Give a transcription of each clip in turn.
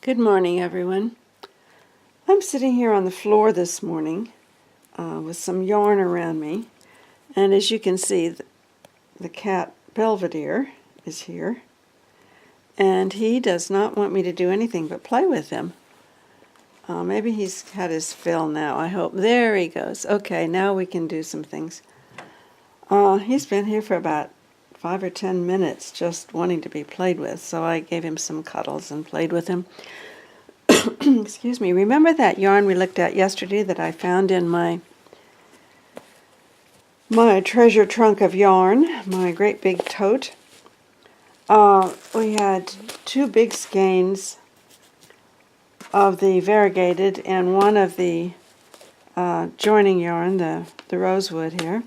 Good morning, everyone. I'm sitting here on the floor this morning with some yarn around me, and as you can see, the cat Belvedere is here, and he does not want me to do anything but play with him. Maybe he's had his fill now, I hope. There he goes. Okay, now we can do some things. He's been here for about 5 or 10 minutes just wanting to be played with, so I gave him some cuddles and played with him. Excuse me. Remember that yarn we looked at yesterday that I found in my treasure trunk of yarn, my great big tote? We had 2 big skeins of the variegated and one of the joining yarn, the rosewood here.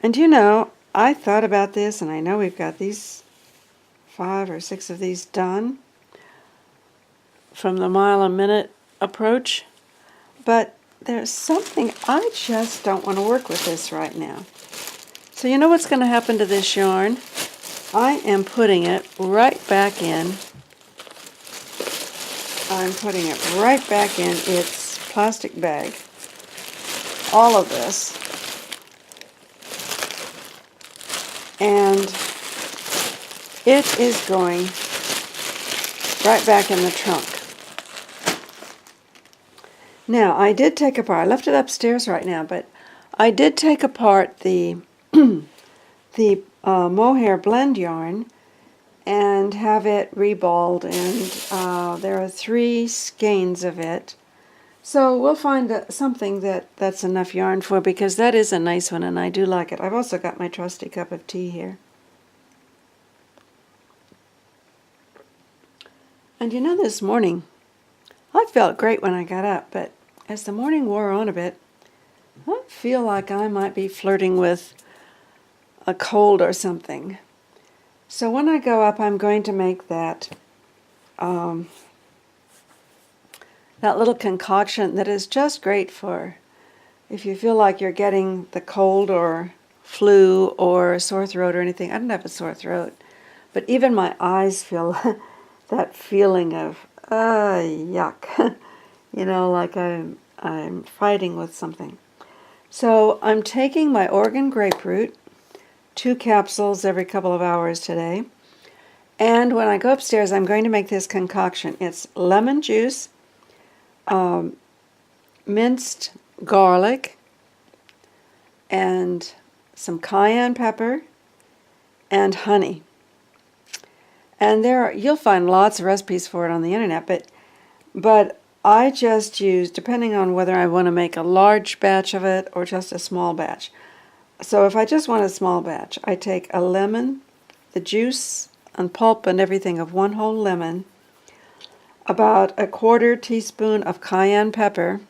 And you know, I thought about this, and I know we've got these 5 or 6 of these done from the mile-a-minute approach, but there's something I just don't want to work with this right now. So you know what's going to happen to this yarn? I am putting it right back in. I'm putting it right back in its plastic bag. All of this. And it is going right back in the trunk. Now, I did take apart, I left it upstairs right now, but I did take apart the mohair blend yarn and have it reballed, and there are 3 skeins of it. So we'll find something that's enough yarn for, because that is a nice one and I do like it. I've also got my trusty cup of tea here. And you know, this morning, I felt great when I got up, but as the morning wore on a bit, I feel like I might be flirting with a cold or something. So when I go up, I'm going to make that little concoction that is just great for if you feel like you're getting the cold or flu or a sore throat or anything. I don't have a sore throat, but even my eyes feel that feeling of yuck. You know, like I'm fighting with something. So I'm taking my Oregon grapefruit, 2 capsules every couple of hours today. And when I go upstairs, I'm going to make this concoction. It's lemon juice, minced garlic, and some cayenne pepper, and honey. And you'll find lots of recipes for it on the internet, but I just use, depending on whether I want to make a large batch of it or just a small batch. So if I just want a small batch, I take a lemon, the juice and pulp and everything of 1 whole lemon, about a 1/4 teaspoon of cayenne pepper,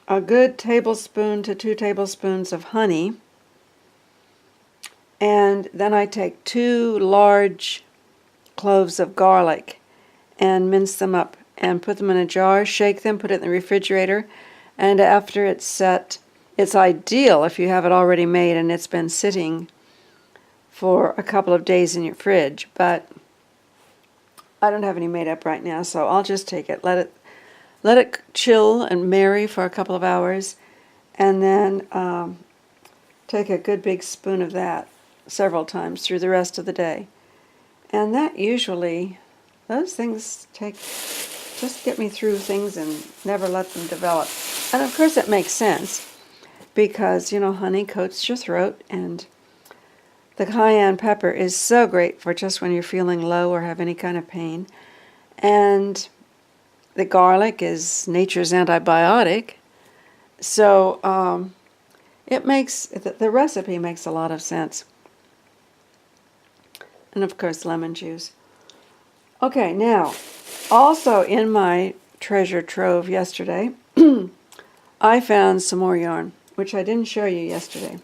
a good tablespoon to 2 tablespoons of honey, and then I take 2 large cloves of garlic and mince them up and put them in a jar, shake them, put it in the refrigerator, and after it's set, it's ideal if you have it already made and it's been sitting for a couple of days in your fridge, but I don't have any made up right now, so I'll just take it, let it chill and marry for a couple of hours, and then take a good big spoon of that several times through the rest of the day. And that usually, those things just get me through things and never let them develop. And of course it makes sense, because, you know, honey coats your throat, and the cayenne pepper is so great for just when you're feeling low or have any kind of pain. And the garlic is nature's antibiotic. So it makes, the recipe makes a lot of sense. And of course, lemon juice. Okay, now, also in my treasure trove yesterday, I found some more yarn, which I didn't show you yesterday.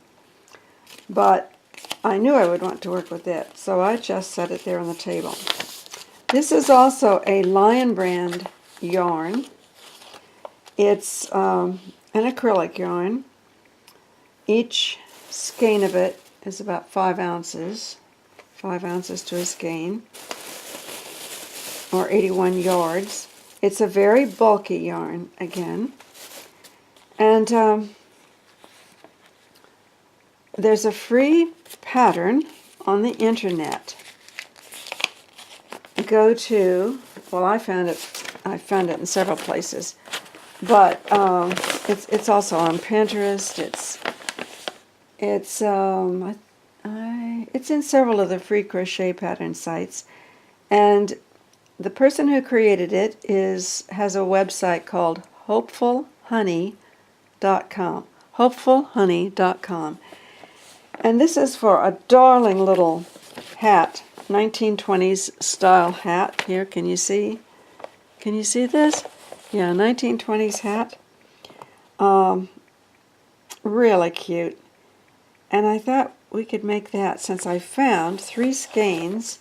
But I knew I would want to work with it, so I just set it there on the table. This is also a Lion brand yarn. It's an acrylic yarn. Each skein of it is about 5 ounces. 5 ounces to a skein, or 81 yards. It's a very bulky yarn again, and there's a free pattern on the internet. Go to, well, I found it in several places, but it's also on Pinterest. It's in several of the free crochet pattern sites, and the person who created it has a website called hopefulhoney.com. hopefulhoney.com. And this is for a darling little hat, 1920s style hat. Here, can you see? Can you see this? Yeah, 1920s hat. Really cute. And I thought we could make that, since I found 3 skeins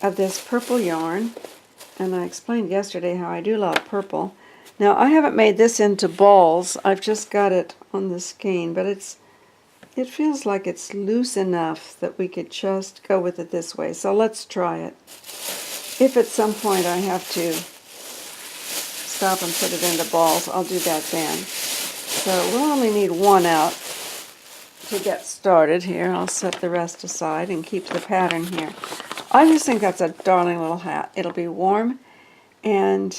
of this purple yarn, and I explained yesterday how I do love purple. Now, I haven't made this into balls. I've just got it on the skein, but it feels like it's loose enough that we could just go with it this way. So let's try it. If at some point I have to stop and put it into balls, I'll do that then. So we'll only need 1 out to get started here. I'll set the rest aside and keep the pattern here. I just think that's a darling little hat. It'll be warm, and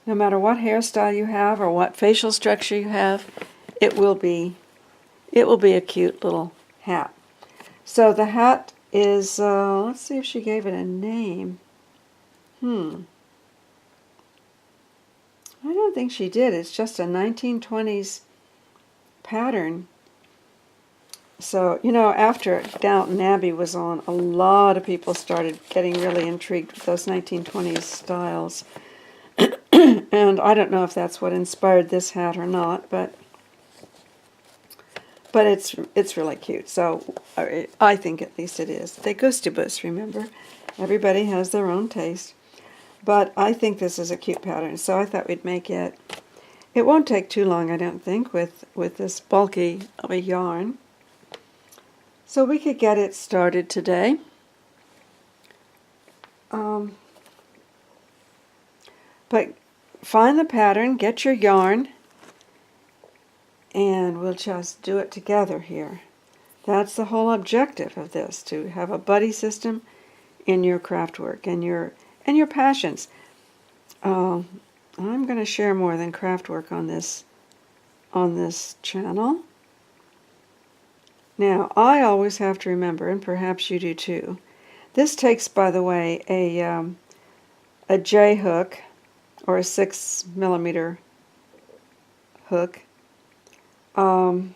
no matter what hairstyle you have or what facial structure you have, it will be a cute little hat. So the hat is, let's see if she gave it a name. I don't think she did. It's just a 1920s pattern. So, you know, after Downton Abbey was on, a lot of people started getting really intrigued with those 1920s styles. And I don't know if that's what inspired this hat or not, but it's really cute. So I think at least it is. De gustibus, remember? Everybody has their own taste. But I think this is a cute pattern, so I thought we'd make it. It won't take too long, I don't think, with this bulky of a yarn. So we could get it started today. But find the pattern, get your yarn, and we'll just do it together here. That's the whole objective of this, to have a buddy system in your craft work and your passions. I'm going to share more than craft work on this channel. Now, I always have to remember, and perhaps you do too, this takes, by the way, a J hook, or a 6mm hook. And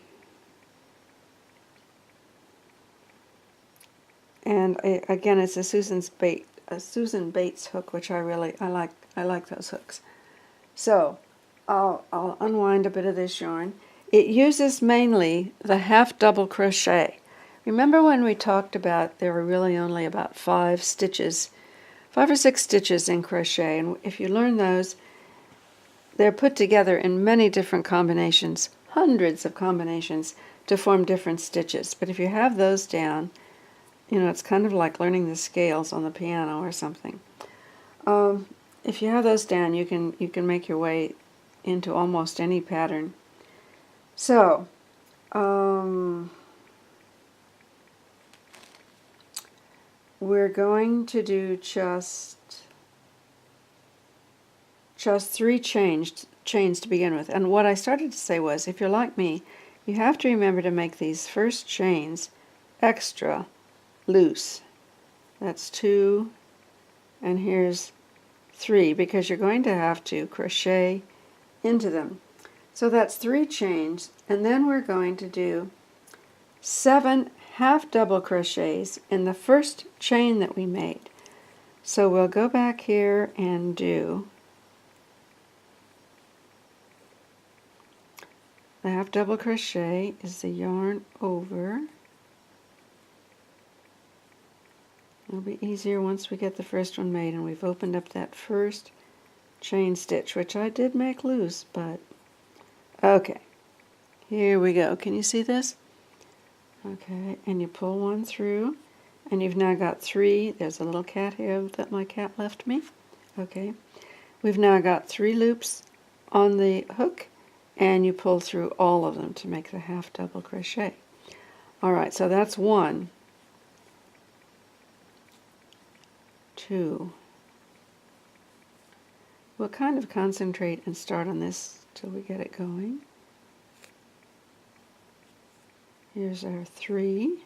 again, it's a Susan Bates hook, which I like. I like those hooks. So I'll unwind a bit of this yarn. It uses mainly the half double crochet. Remember when we talked about there were really only about 5 or 6 stitches in crochet, and if you learn those, they're put together in many different combinations, hundreds of combinations, to form different stitches. But if you have those down, you know, it's kind of like learning the scales on the piano or something. If you have those down, you can make your way into almost any pattern. So, we're going to do just 3 chains to begin with. And what I started to say was, if you're like me, you have to remember to make these first chains extra loose. That's 2, and here's 3, because you're going to have to crochet into them. So that's 3 chains, and then we're going to do 7 half double crochets in the first chain that we made. So we'll go back here and do the half double crochet is the yarn over. It'll be easier once we get the first one made and we've opened up that first chain stitch, which I did make loose, but okay. Here we go. Can you see this? Okay, and you pull one through, And you've now got 3. There's a little cat here that my cat left me. Okay. We've now got 3 loops on the hook, and you pull through all of them to make the half double crochet. Alright, so that's 1, 2. We'll kind of concentrate and start on this till we get it going. Here's our 3.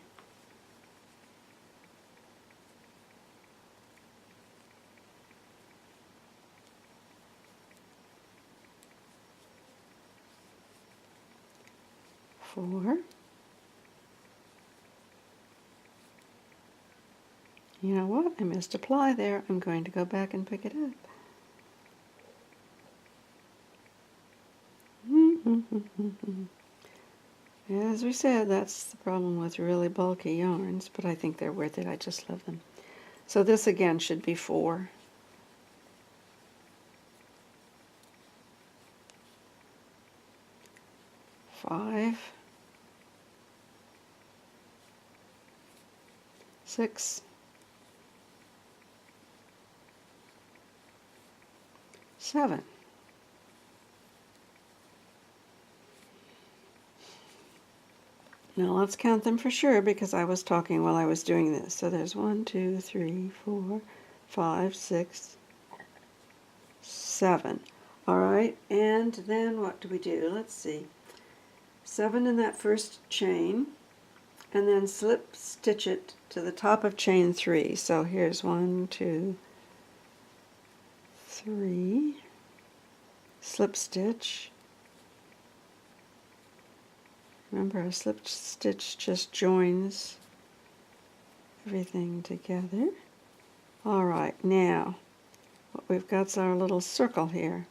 Four. You know what? I missed a ply there. I'm going to go back and pick it up. As we said, that's the problem with really bulky yarns, but I think they're worth it. I just love them. So this again should be 4. Five. 6. 7. Now let's count them for sure because I was talking while I was doing this. So there's 1, 2, 3, 4, 5, 6, 7. All right, and then what do we do? Let's see. 7 in that first chain, and then slip stitch it to the top of chain 3. So here's 1, 2, 3, slip stitch. Remember, a slip stitch just joins everything together. All right, now what we've got is our little circle here.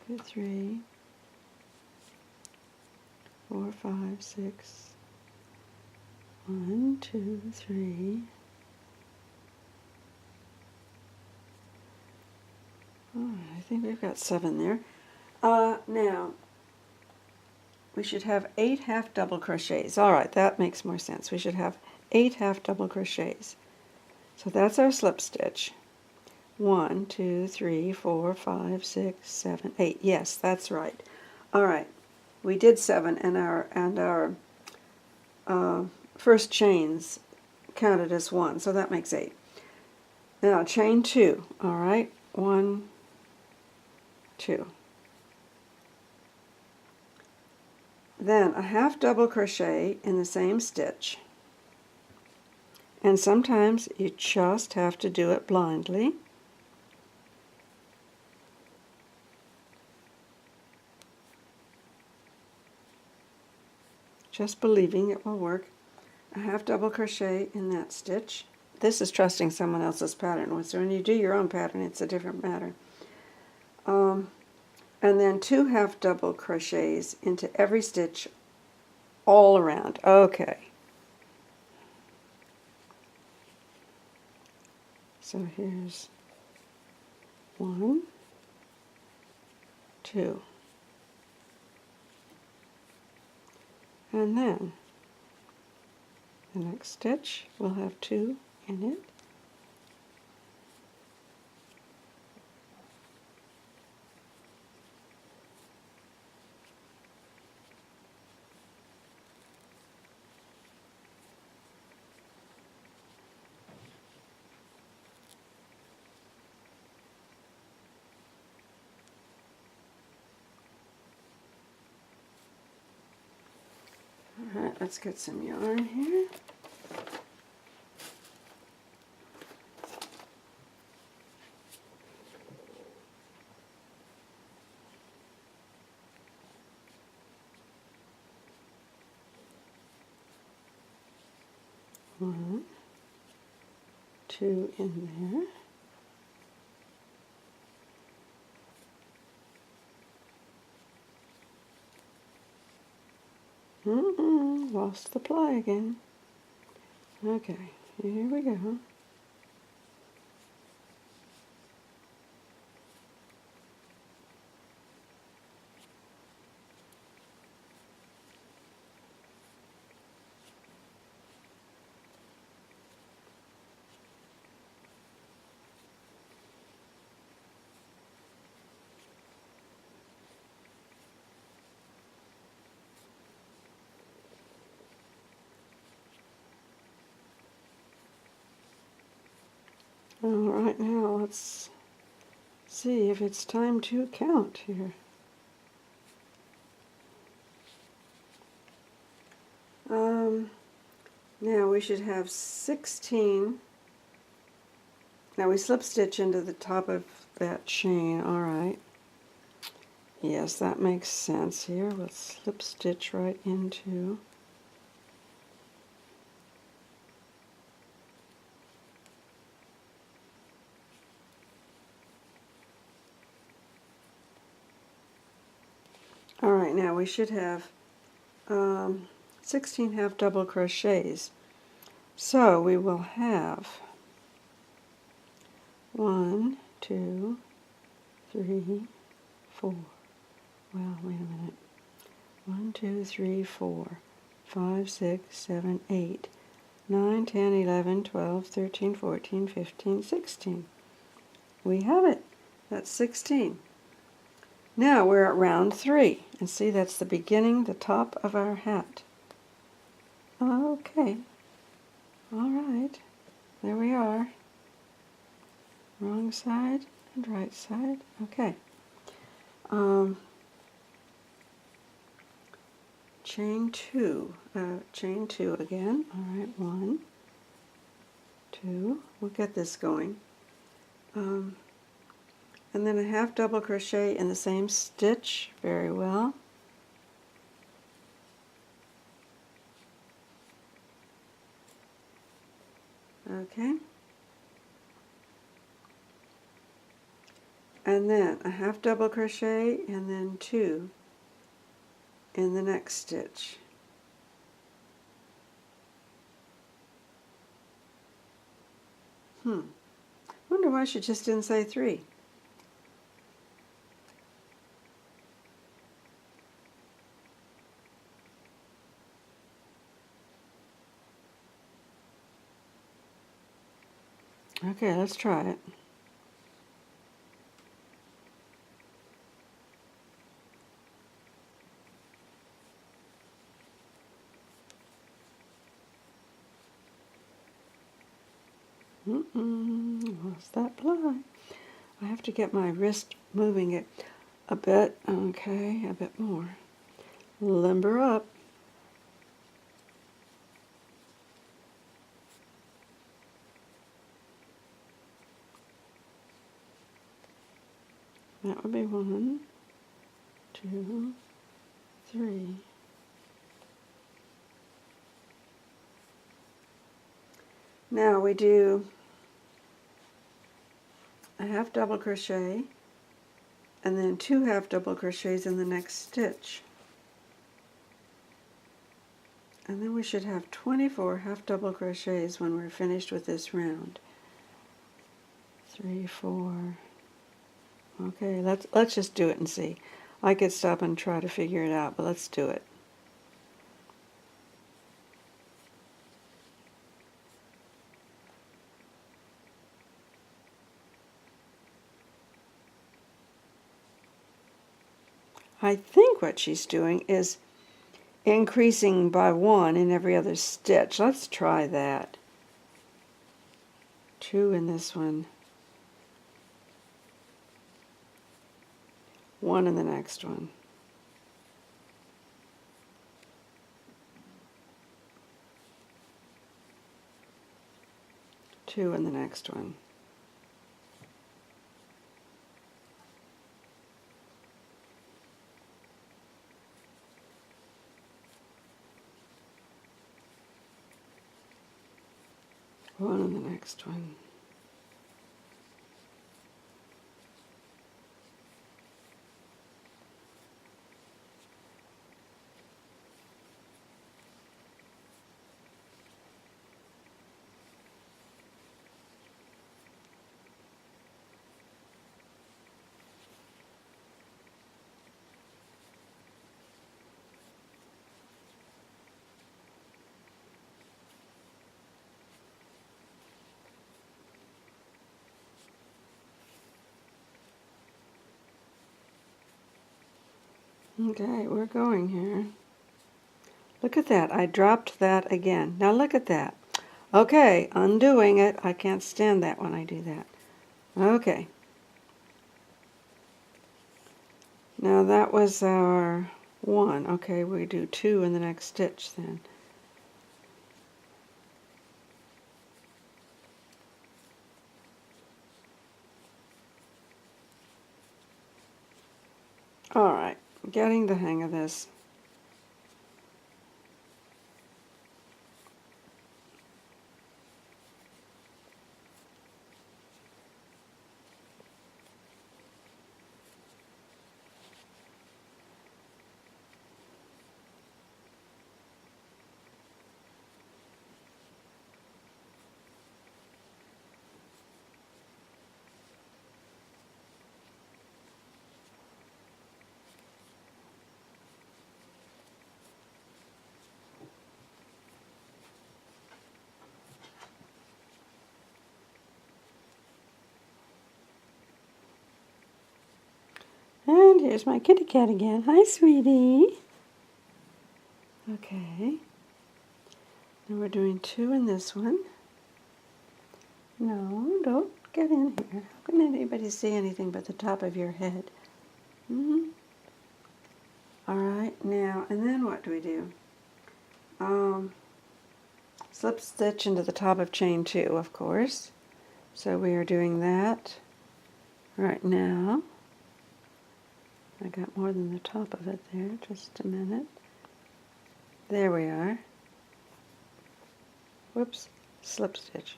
2, 3, 4, 5, 6. 1, 2, 3. Oh, I think we've got 7 there. Now, we should have 8 half double crochets. All right, that makes more sense. We should have 8 half double crochets. So that's our slip stitch. 1, 2, 3, 4, 5, 6, 7, 8. Yes, that's right. All right, we did 7, and our first chains counted as 1, so that makes 8. Now chain 2. All right, 1, 2. Then a half double crochet in the same stitch, and sometimes you just have to do it blindly. Just believing it will work. A half double crochet in that stitch. This is trusting someone else's pattern. So when you do your own pattern, it's a different matter. And then 2 half double crochets into every stitch all around. Okay. So here's 1, 2. And then the next stitch will have 2 in it. All right, let's get some yarn here. One, 2 in there. Lost the ply again. Okay, here we go. All right, now let's see if it's time to count here. Now we should have 16. Now we slip stitch into the top of that chain. All right. Yes, that makes sense here. Let's slip stitch right into. All right, now we should have 16 half double crochets. So we will have 1, 2, 3, 4. Well, wait a minute. 1, 2, 3, 4, 5, 6, 7, 8, 9, 10, 11, 12, 13, 14, 15, 16. We have it. That's 16. Now we're at round 3. And see, that's the beginning, the top of our hat. Okay. All right. There we are. Wrong side and right side. Okay. Chain 2. Chain 2 again. All right. 1, 2. We'll get this going. And then a half double crochet in the same stitch. Very well. Okay. And then a half double crochet and then 2 in the next stitch. Wonder why she just didn't say 3. Okay, let's try it. Lost that ply. I have to get my wrist moving it a bit. Okay, a bit more. Limber up. That would be 1, 2, 3. Now we do a half double crochet and then 2 half double crochets in the next stitch. And then we should have 24 half double crochets when we're finished with this round. 3, 4. Okay, let's just do it and see. I could stop and try to figure it out, but let's do it. I think what she's doing is increasing by 1 in every other stitch. Let's try that. 2 in this one. 1 in the next one. Two in the next one. One in the next one. Okay, we're going here. Look at that. I dropped that again. Now look at that. Okay, undoing it. I can't stand that when I do that. Okay. Now that was our 1. Okay, we do 2 in the next stitch then. Alright, getting the hang of this. And here's my kitty cat again. Hi, sweetie. Okay. Now we're doing 2 in this one. No, don't get in here. How can anybody see anything but the top of your head? Alright, now, and then what do we do? Slip stitch into the top of chain 2, of course. So we are doing that right now. I got more than the top of it there, just a minute. There we are. Whoops, slip stitch.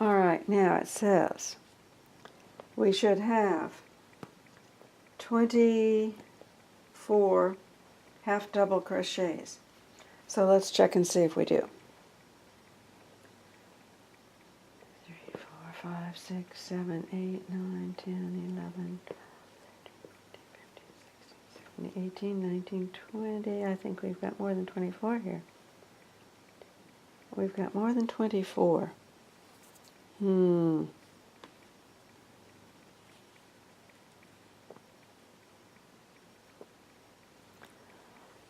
Alright, now it says we should have 24 half double crochets. So let's check and see if we do. 3, 4, 5, 6, 7, 8, 9, 10, 11, 12, 13, 14, 15, 16, 17, 18, 19, 20. I think we've got more than 24 here. We've got more than 24.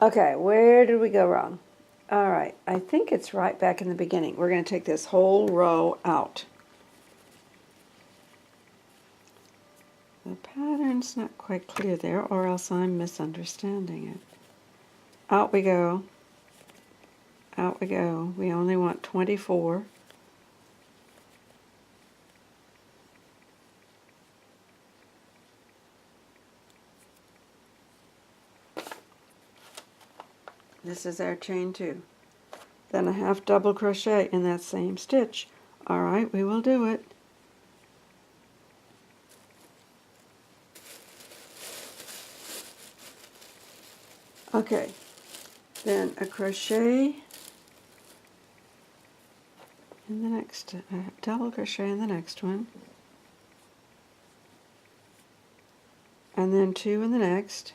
Okay, where did we go wrong? All right, I think it's right back in the beginning. We're going to take this whole row out. The pattern's not quite clear there, or else I'm misunderstanding it. Out we go. Out we go. We only want 24. This is our chain 2. Then a half double crochet in that same stitch. Alright, we will do it. Okay, then a crochet in the next, double crochet in the next one, and then 2 in the next,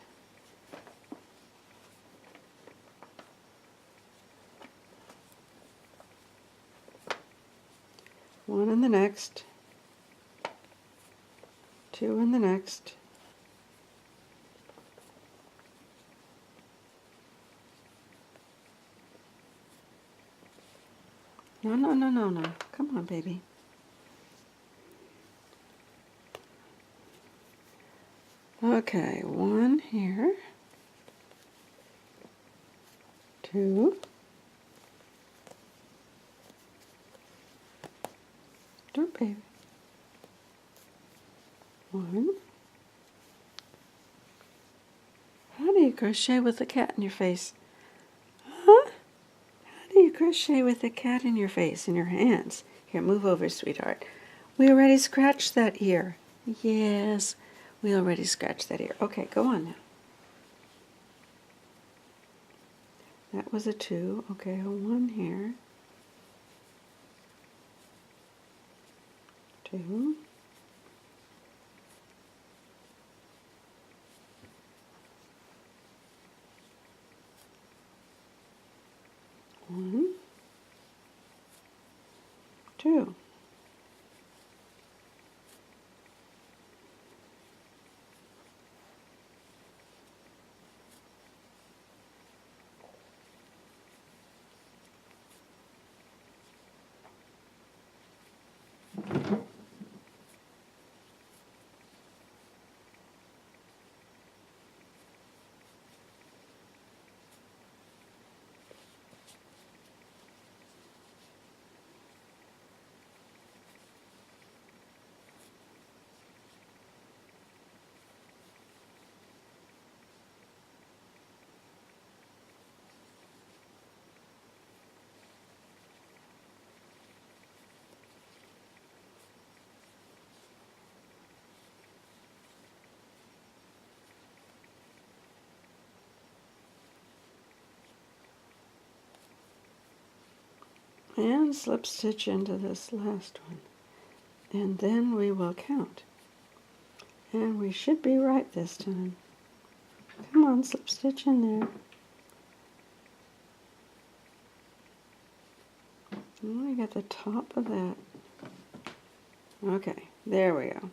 one in the next, 2 in the next, no. Come on, baby. Okay, 1 here, 2, don't baby, 1. How do you crochet with a cat in your face? Huh? How do you crochet with a cat in your face, in your hands? Here, move over, sweetheart. We already scratched that ear. Yes, we already scratched that ear. Okay, go on now. That was a 2. Okay, a 1 here. 2. One, 2. and slip stitch into this last one, and then we will count, and we should be right this time. Come on, slip stitch in there. Oh, I got the top of that. Okay, there we go.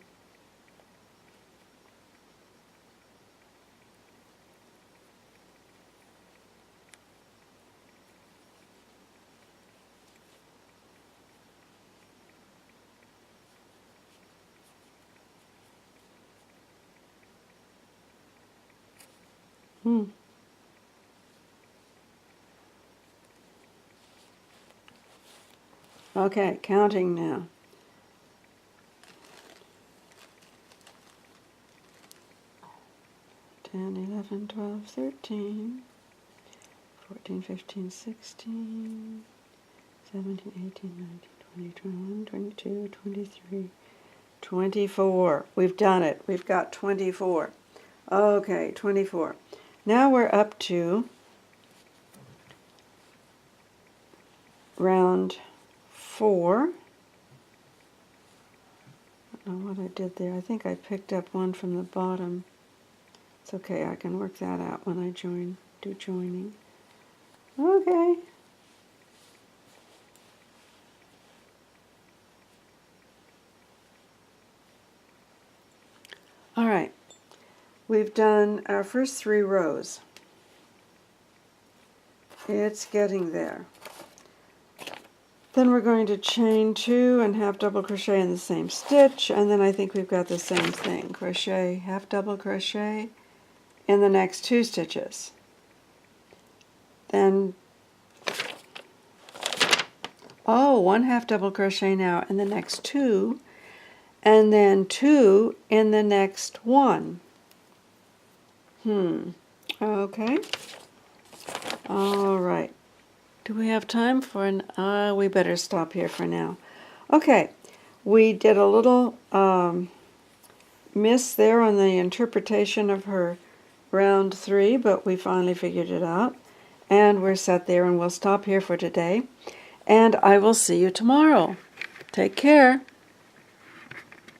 Okay, counting now. 10, 11, 12, 13, 14, 15, 16, 17, 18, 19, 20, 21, 22, 23, 24. We've done it. We've got 24. Okay, 24. Now we're up to round 4. I don't know what I did there. I think I picked up one from the bottom. It's okay, I can work that out when I do joining. Okay. All right, we've done our first 3 rows. It's getting there. Then we're going to chain 2 and half double crochet in the same stitch, and then I think we've got the same thing. Crochet, half double crochet in the next 2 stitches. Then, oh, 1 half double crochet now in the next 2, and then 2 in the next 1. Okay. All right. Do we have time for an, we better stop here for now. Okay, we did a little miss there on the interpretation of her round 3, but we finally figured it out. And we're set there, and we'll stop here for today. And I will see you tomorrow. Take care.